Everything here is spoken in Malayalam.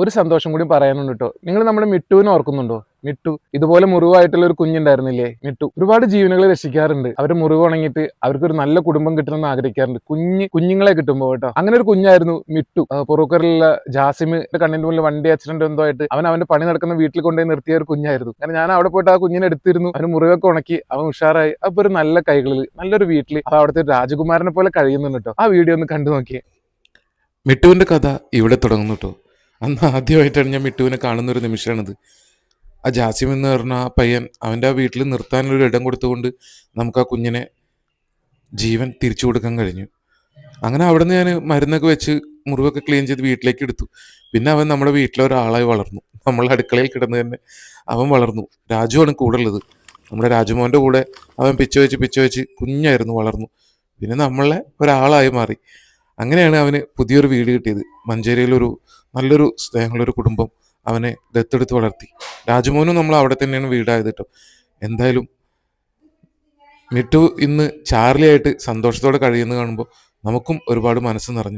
ഒരു സന്തോഷം കൂടി പറയാനുണ്ട് കേട്ടോ. നിങ്ങൾ നമ്മുടെ മിട്ടുവിനെ ഓർക്കുന്നുണ്ടോ? മിട്ടു ഇതുപോലെ മുറിവായിട്ടുള്ള ഒരു കുഞ്ഞുണ്ടായിരുന്നില്ലേ മിട്ടു. ഒരുപാട് ജീവനുകളെ രക്ഷിക്കാറുണ്ട്. അവര് മുറിവ് ഉണങ്ങിയിട്ട് അവർക്കൊരു നല്ല കുടുംബം കിട്ടണമെന്ന് ആഗ്രഹിക്കാറുണ്ട്, കുഞ്ഞുങ്ങളെ കിട്ടുമ്പോൾ കേട്ടോ. അങ്ങനെ ഒരു കുഞ്ഞായിരുന്നു മിട്ടു. പുറക്കറിലുള്ള ജാസിമിന്റെ കണ്ണിന്റെ മുന്നിൽ വണ്ടി ആക്സിഡന്റ് എന്തോ ആയിട്ട് അവന്റെ പണി നടക്കുന്ന വീട്ടിൽ കൊണ്ടുപോയി നിർത്തിയ ഒരു കുഞ്ഞായിരുന്നു. കാരണം ഞാൻ അവിടെ പോയിട്ട് ആ കുഞ്ഞിനെ എടുത്തിരുന്നു. അവന് മുറിവൊക്കെ ഉണക്കി, അവൻ ഉഷാറായി. അപ്പൊ ഒരു നല്ല കൈകളിൽ നല്ലൊരു വീട്ടിൽ അവിടുത്തെ ഒരു രാജകുമാരനെ പോലെ കഴിയുന്നുണ്ട് കേട്ടോ. ആ വീഡിയോ ഒന്ന് കണ്ടു നോക്കിയേ. മിട്ടുവിൻ്റെ കഥ ഇവിടെ തുടങ്ങുന്നു കേട്ടോ. അന്ന് ആദ്യമായിട്ടാണ് ഞാൻ മിട്ടുവിനെ കാണുന്നൊരു നിമിഷമാണിത്. ആ ജാസിം എന്ന് പറഞ്ഞ ആ പയ്യൻ അവൻ്റെ ആ വീട്ടിൽ നിർത്താനൊരു ഇടം കൊടുത്തുകൊണ്ട് നമുക്ക് ആ കുഞ്ഞിനെ ജീവൻ തിരിച്ചു കൊടുക്കാൻ കഴിഞ്ഞു. അങ്ങനെ അവിടെ നിന്ന് ഞാൻ മരുന്നൊക്കെ വെച്ച് മുറിവൊക്കെ ക്ലീൻ ചെയ്ത് വീട്ടിലേക്ക് എടുത്തു. പിന്നെ അവൻ നമ്മുടെ വീട്ടിലെ ഒരാളായി വളർന്നു. നമ്മളെ അടുക്കളയിൽ കിടന്ന് തന്നെ അവൻ വളർന്നു. രാജുവാണ് കൂടെ ഉള്ളത്. നമ്മുടെ രാജുമോൻ്റെ കൂടെ അവൻ പിച്ച വെച്ച് കുഞ്ഞായിരുന്നു, വളർന്നു. പിന്നെ നമ്മളെ ഒരാളായി മാറി. അങ്ങനെയാണ് അവന് പുതിയൊരു വീട് കിട്ടിയത്. മഞ്ചേരിയിലൊരു നല്ലൊരു സ്നേഹമുള്ളൊരു കുടുംബം അവനെ ദത്തെടുത്ത് വളർത്തി. രാജുമോനും നമ്മൾ അവിടെ തന്നെയാണ് വീടായത് കേട്ടോ. എന്തായാലും മിട്ടു ഇന്ന് ചാർലി ആയിട്ട് സന്തോഷത്തോടെ കഴിയുന്നത് കാണുമ്പോൾ നമുക്കും ഒരുപാട് മനസ്സ് നിറഞ്ഞു.